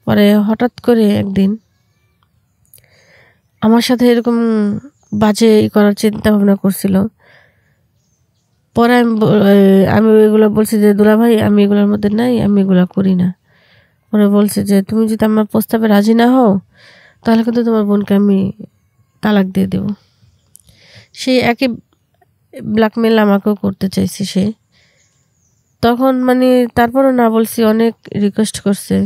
পরে হঠাৎ করে একদিন আমার সাথে এরকম বাজে করার চিন্তা ভাবনা করছিল। পরে আমি এগুলো বলছি যে দুলাভাই আমি এগুলোর মধ্যে নাই, আমি এগুলো করি না। পরে বলছে যে তুমি যদি আমার প্রস্তাবে রাজি না হও তাহলে কিন্তু তোমার বোনকে আমি তালাক দিয়ে দেব। সেই একই ব্ল্যাকমেল আমাকেও করতে চাইছে সে। তখন মানে তারপরও না বলছি, অনেক রিকোয়েস্ট করছে,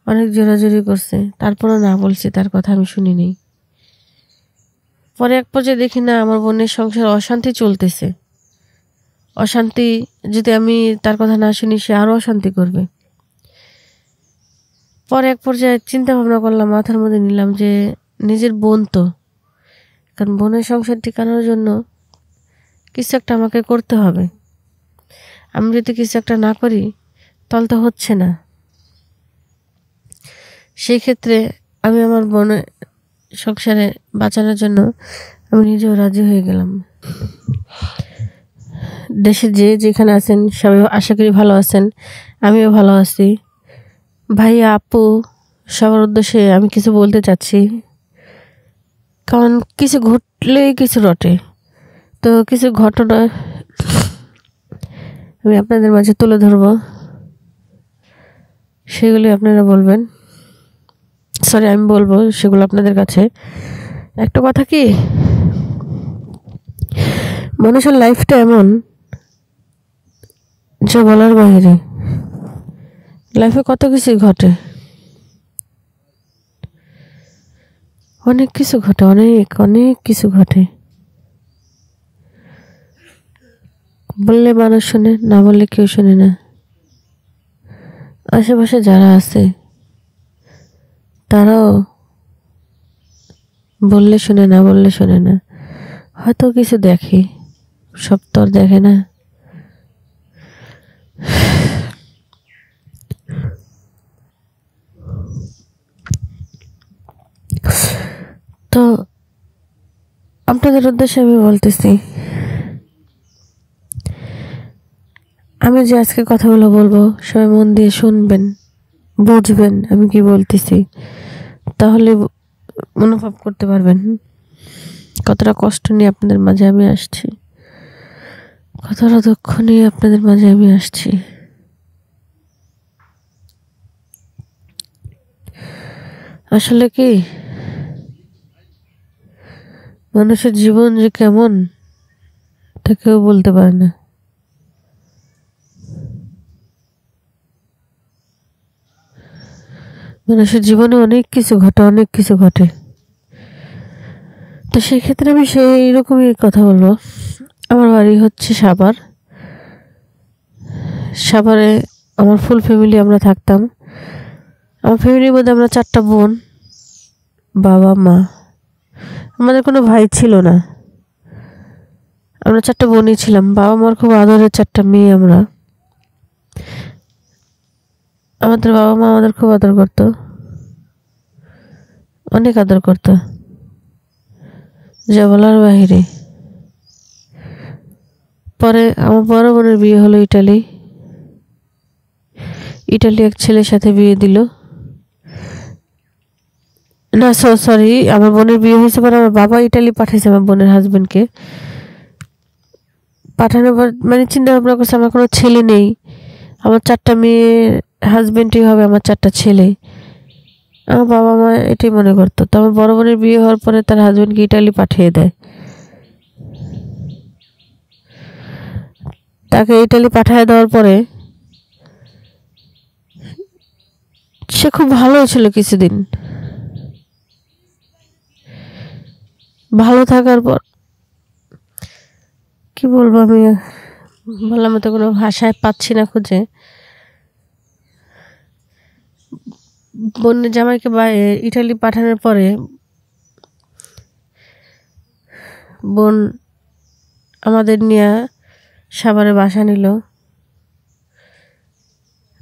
অনেক জোরাজোরি করছে, তারপরও না বলছি, তার কথা আমি শুনিনি। পরে এক পর্যায়ে দেখি না আমার বোনের সংসার অশান্তি চলতেছে। অশান্তি যদি আমি তার কথা না শুনি সে আরও অশান্তি করবে। পরে এক পর্যায়ে চিন্তা ভাবনা করলাম, মাথার মধ্যে নিলাম যে নিজের বোন তো, কারণ বোনের সংসার টিকানোর জন্য কিছু একটা আমাকে করতে হবে। আমি যদি কিছু একটা না করি তাহলে তো হচ্ছে না। সেই ক্ষেত্রে আমি আমার বোনের সংসারে বাঁচানোর জন্য আমি নিজেও রাজি হয়ে গেলাম। দেশে যেখানে আছেন সবাই আশা করি ভালো আছেন, আমিও ভালো আছি। ভাইয়া আপু সবার উদ্দেশ্যে আমি কিছু বলতে চাচ্ছি, কারণ কিছু ঘটলেই কিছু রটে। তো কিছু ঘটনা আমি আপনাদের মাঝে তুলে ধরব, সেগুলি আপনারা বলবেন, সরি আমি বলবো সেগুলো আপনাদের কাছে। একটা কথা কি, মানুষের লাইফটা এমন যা বলার বাইরে। লাইফে কত কিছু ঘটে, অনেক কিছু ঘটে, অনেক অনেক কিছু ঘটে। বললে মানুষ শোনে, না বললে কেউ শোনে না। আশেপাশে যারা আছে তারাও বললে শোনে, না বললে শোনে না। হয়তো কিছু দেখে, সব তো আর দেখে না। তো আপনাদের উদ্দেশ্যে আমি বলতেছি, আমি যে আজকে কথাগুলো বলবো সবাই মন দিয়ে শুনবেন, বুঝবেন আমি কি বলতেছি, তাহলে অনুভব করতে পারবেন কতটা কষ্ট নিয়ে আপনাদের মাঝে আমি আসছি, কতটা দুঃখ নিয়ে আপনাদের মাঝে আমি আসছি। আসলে কি মানুষের জীবন যে কেমন তা কেউ বলতে পারে না। মানুষের জীবনে অনেক কিছু ঘটে, অনেক কিছু ঘটে। তো সেক্ষেত্রে আমি সেই রকমই কথা বলবো। আমার বাড়ি হচ্ছে সাভার। সাভারে আমার ফুল ফ্যামিলি আমরা থাকতাম। আমার ফ্যামিলির মধ্যে আমরা 4টা বোন, বাবা মা। আমাদের কোনো ভাই ছিল না, আমরা 4টা বোনই ছিলাম। বাবা মার খুব আদরের 4টা মেয়ে আমরা। আমাদের বাবা মা আমাদের খুব আদর করতো, অনেক আদর করতো, যা বলার বাহিরে। পরে আমার বড় বোনের বিয়ে হলো ইটালি এক ছেলের সাথে বিয়ে দিল। না সরি, আমার বোনের বিয়ে হয়েছে পরে আমার বাবা ইটালি পাঠিয়েছে আমার বোনের হাজবেন্ডকে। পাঠানোর পর মানে চিন্তা ভাবনা করছে আমার কোনো ছেলে নেই, আমার 4টা মেয়ে, হাজবেন্ডই হবে আমার 4টা ছেলে। আমার বাবা মা এটাই মনে করতো। তো আমার বড় বোনের বিয়ে হওয়ার পরে তার হাজবেন্ডকে ইটালি পাঠিয়ে দেয়। তাকে ইটালি পাঠিয়ে দেওয়ার পরে সে খুব ভালো ছিল কিছুদিন। ভালো থাকার পর কি বলবো, আমি বললাম তো কোনো ভাষায় পাচ্ছি না খুঁজে। বোনের জামাইকে ইটালি পাঠানোর পরে বোন আমাদের নিয়ে সাভারে বাসা নিল।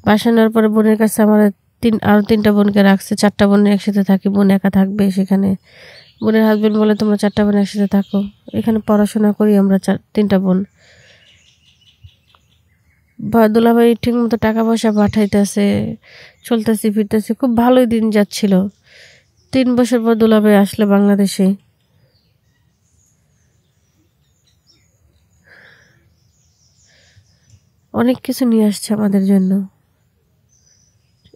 বাসা নেওয়ার পরে বোনের কাছে আমাদের আরো 3টা বোনকে রাখছে। 4টা বোন একসাথে থাকি, বোন একা থাকবে সেখানে। বোনের হাজবেন্ড বলে তোমরা 4টা বোন একসাথে থাকো, এখানে পড়াশোনা করি আমরা 3টা বোন। বা দুলাভাই ঠিক মতো টাকা পয়সা পাঠাইতেছে, চলতেছি ফিরতেছি, খুব ভালোই দিন যাচ্ছিল। 3 বছর পর দুলাভাই আসলে বাংলাদেশে। অনেক কিছু নিয়ে আসছে আমাদের জন্য।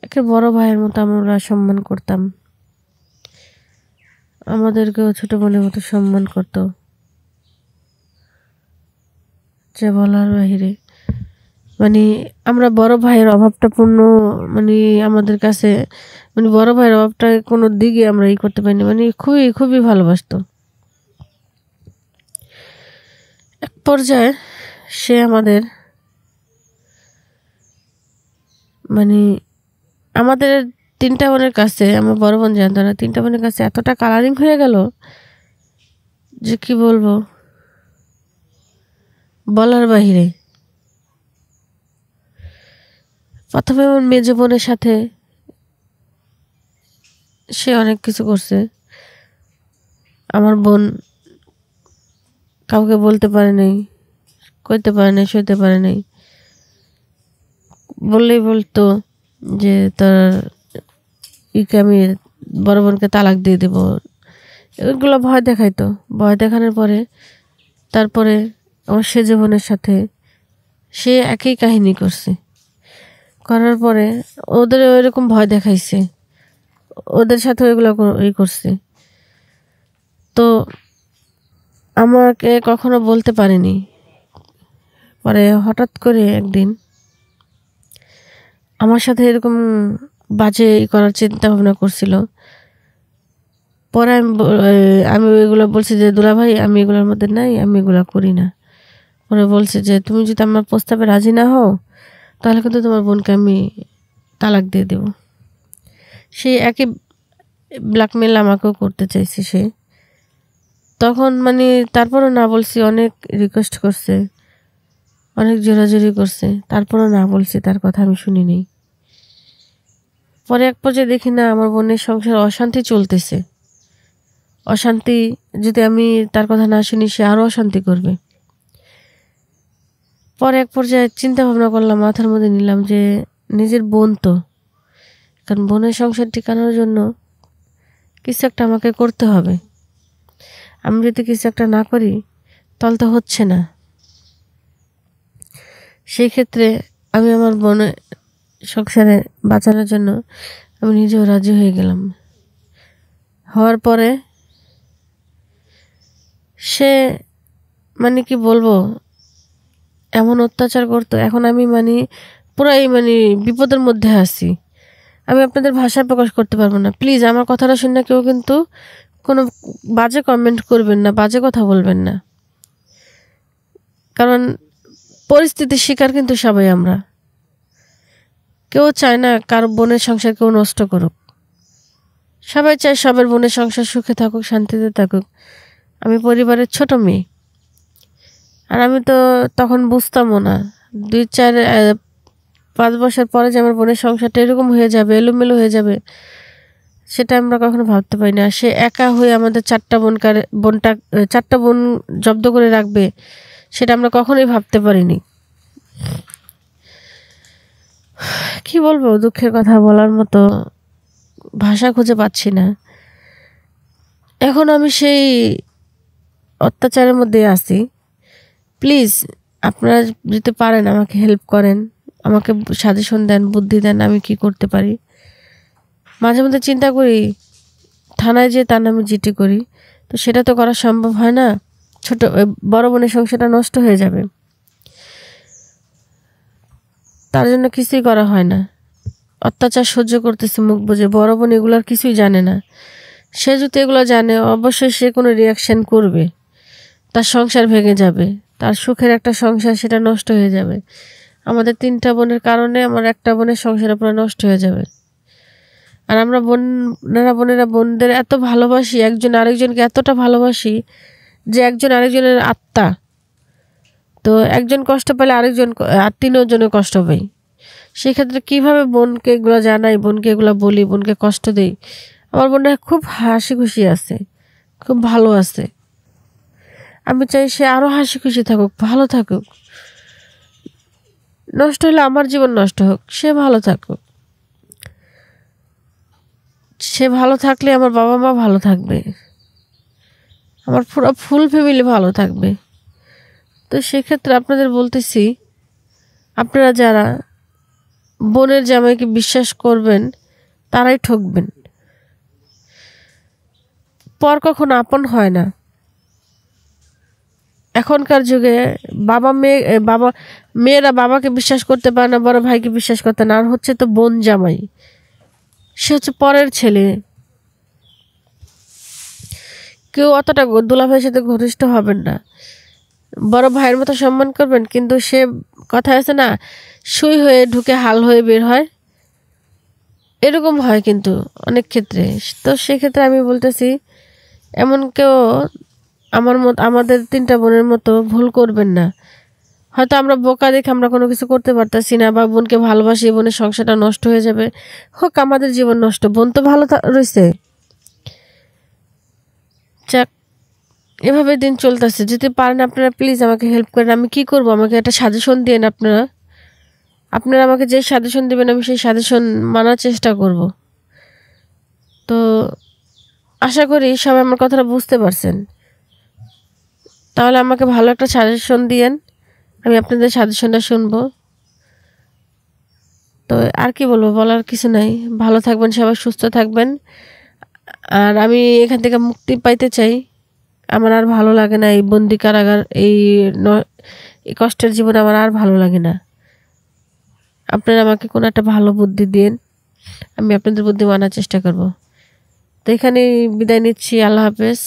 একে বড় ভাইয়ের মতো আমরা সম্মান করতাম, আমাদেরকেও ছোট বোনের মতো সম্মান করতো, যা বলার বাহিরে। মানে আমরা বড় ভাইয়ের অভাবটা পূর্ণ, মানে আমাদের কাছে, মানে বড় ভাইয়ের অভাবটা কোনো দিকে আমরা করতে পারিনি। মানে খুবই খুবই ভালোবাসতো। এক পর্যায়ে সে আমাদের, মানে আমাদের 3টা বোনের কাছে, আমার বড় বোন জানতো না, 3টা বোনের কাছে এতটা কালারিং হয়ে গেল যে কি বলবো, বলার বাহিরে। প্রথমে আমার মেজ বোনের সাথে সে অনেক কিছু করছে। আমার বোন কাউকে বলতে পারে নাই, কইতে পারে নাই, সইতে পারে নাই। বললেই বলতো যে তোর আমি বড় বোনকে তালাক দিয়ে দেবো, এগুলো ভয় দেখাইতো। ভয় দেখানোর পরে তারপরে আমার সেজ বোনের সাথে সে একই কাহিনী করছে। করার পরে ওদের ওইরকম ভয় দেখাইছে, ওদের সাথে ওইগুলো করছে। তো আমাকে কখনো বলতে পারিনি। পরে হঠাৎ করে একদিন আমার সাথে এরকম বাজে করার চিন্তা ভাবনা করছিল। পরে আমি ওইগুলো বলছি যে দুলাভাই আমি এগুলোর মধ্যে নাই, আমি এগুলো করি না। পরে বলছে যে তুমি যদি আমার প্রস্তাবে রাজি না হও তাহলে কিন্তু তোমার বোনকে আমি তালাক দিয়ে দেব। সে একই ব্ল্যাকমেল আমাকেও করতে চাইছে সে। তখন মানে তারপরও না বলছি, অনেক রিকোয়েস্ট করছে, অনেক জোরাজোরি করছে, তারপরও না বলছি, তার কথা আমি শুনিনি। পরে এক পর্যায়ে দেখি না আমার বোনের সংসার অশান্তি চলতেছে। অশান্তি যদি আমি তার কথা না শুনি সে আরও অশান্তি করবে। পরে এক পর্যায়ে চিন্তা ভাবনা করলাম, মাথার মধ্যে নিলাম যে নিজের বোন তো, কারণ বোনের সংসার টিকানোর জন্য কিছু একটা আমাকে করতে হবে। আমি যদি কিছু একটা না করি তাহলে তো হচ্ছে না। সেই ক্ষেত্রে আমি আমার বোনের সংসারে বাঁচানোর জন্য আমি নিজেও রাজি হয়ে গেলাম। হওয়ার পরে সে মানে কি বলবো, এমন অত্যাচার করতো, এখন আমি মানে পুরাই মানে বিপদের মধ্যে আছি। আমি আপনাদের ভাষায় প্রকাশ করতে পারবো না। প্লিজ আমার কথাটা শুনে কেউ কিন্তু কোনো বাজে কমেন্ট করবেন না, বাজে কথা বলবেন না, কারণ পরিস্থিতির শিকার কিন্তু সবাই আমরা। কেউ চায় না কারো বোনের সংসার কেউ নষ্ট করুক, সবাই চায় সবার বোনের সংসার সুখে থাকুক, শান্তিতে থাকুক। আমি পরিবারের ছোট মেয়ে, আর আমি তো তখন বুঝতামও না 2-4-5 বছর পরে যে আমার বোনের সংসারটা এরকম হয়ে যাবে, এলোমেলো হয়ে যাবে, সেটা আমরা কখনো ভাবতে পারি না। সে একা হয়ে আমাদের 4টা বোন জব্দ করে রাখবে, সেটা আমরা কখনোই ভাবতে পারিনি। কি বলবো, দুঃখের কথা বলার মতো ভাষা খুঁজে পাচ্ছি না। এখন আমি সেই অত্যাচারের মধ্যে আছি। প্লিজ আপনারা যদি পারেন আমাকে হেল্প করেন, আমাকে সাজেশন দেন, বুদ্ধি দেন, আমি কি করতে পারি। মাঝে মধ্যে চিন্তা করি থানায় যেয়ে তার নামে জিডি করি, তো সেটা তো করা সম্ভব হয় না। বড় বোনের সংসারটা নষ্ট হয়ে যাবে, তার জন্য কিছুই করা হয় না। অত্যাচার সহ্য করতেছে মুখ বুঝে। বড় বোন এগুলোর কিছুই জানে না। সে যদি এগুলো জানে অবশ্যই সে কোনো রিয়াকশন করবে, তার সংসার ভেঙে যাবে, তার সুখের একটা সংসার সেটা নষ্ট হয়ে যাবে। আমাদের 3টা বোনের কারণে আমার একটা বোনের সংসার পুরো নষ্ট হয়ে যাবে। আর আমরা বোনেরা বোনদের এত ভালোবাসি, একজন আরেকজনকে এতটা ভালোবাসি যে একজন আরেকজনের আত্মা। তো একজন কষ্ট পেলে আরেকজন 3 জনের কষ্ট পাই। সেক্ষেত্রে কীভাবে বোনকে এগুলো জানাই, বোনকে এগুলো বলি, বোনকে কষ্ট দিই। আমার বোনরা খুব হাসি খুশি আছে, খুব ভালো আছে। আমি চাই সে আরও হাসি খুশি থাকুক, ভালো থাকুক। নষ্ট হলে আমার জীবন নষ্ট হোক, সে ভালো থাকুক। সে ভালো থাকলে আমার বাবা মা ভালো থাকবে, আমার পুরো ফুল ফ্যামিলি ভালো থাকবে। তো সেক্ষেত্রে আপনাদের বলতেছি, আপনারা যারা বোনের জামাইকে বিশ্বাস করবেন তারাই ঠকবেন। পর কখনো আপন হয় না। এখনকার যুগে মেয়েরা বাবাকে বিশ্বাস করতে পারে না, বড় ভাইকে বিশ্বাস করতে না। আর হচ্ছে তো বোন জামাই, সে হচ্ছে পরের ছেলে। কেউ অতটা দুলাভাইয়ের সাথে ঘনিষ্ঠ হবেন না, বড় ভাইয়ের মতো সম্মান করবেন। কিন্তু সে কথা আছে না, সুই হয়ে ঢুকে হাল হয়ে বের হয়, এরকম হয় কিন্তু অনেক ক্ষেত্রে। তো সেক্ষেত্রে আমি বলতেছি, এমন কেউ আমাদের 3টা বোনের মতো ভুল করবেন না। হয়তো আমরা বোকা দেখে আমরা কোনো কিছু করতে পারতাছি না, বা বোনকে ভালোবাসি, বোনের সংসারটা নষ্ট হয়ে যাবে, হোক আমাদের জীবন নষ্ট, বোন তো ভালো রয়েছে। যাক, এভাবে দিন চলতেছে। যদি পারেন আপনারা প্লিজ আমাকে হেল্প করেন। আমি কি করব, আমাকে একটা সাজেশন দিন। আপনারা আমাকে যে সাজেশন দিবেন আমি সেই সাজেশন মানার চেষ্টা করব। তো আশা করি সবাই আমার কথাটা বুঝতে পারছেন। তাহলে আমাকে ভালো একটা সাজেশন দিয়েন, আমি আপনাদের সাজেশনটা শুনবো। তো আর কি বলবো, বলার কিছু নাই। ভালো থাকবেন সবাই, সুস্থ থাকবেন। আর আমি এখান থেকে মুক্তি পাইতে চাই। আমার আর ভালো লাগে না এই বন্দি কারাগার, এই কষ্টের জীবন আমার আর ভালো লাগে না। আপনারা আমাকে কোনো একটা ভালো বুদ্ধি দিন, আমি আপনাদের বুদ্ধি মানার চেষ্টা করব। তো এখানে বিদায় নিচ্ছি। আল্লাহ হাফেজ।